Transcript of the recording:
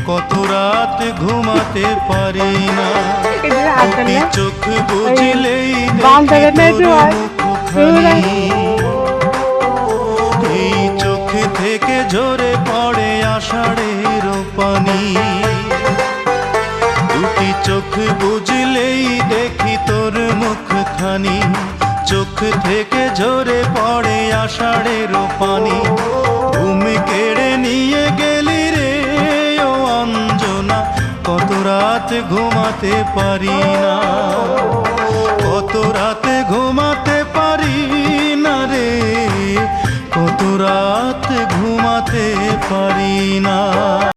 কত রাত ঘুমাতে পারি না। দুটি চোখ বুঝলেই দেখি তোর মুখখানি, এই চোখ থেকে ঝরে পড়ে আষাঢ়ের পানি। দুটি চোখ বুঝলেই দেখি তোর মুখখানি, চোখ থেকে ঝরে পড়ে আষাঢ়ের পানি। ঘুম কেড়ে নিয়ে গেলি রে ও অঞ্জনা, কত রাত ঘুমাতে পারি না, কত রাতে ঘুমাতে পারি না রে, কত রাত ঘুমাতে পারি না।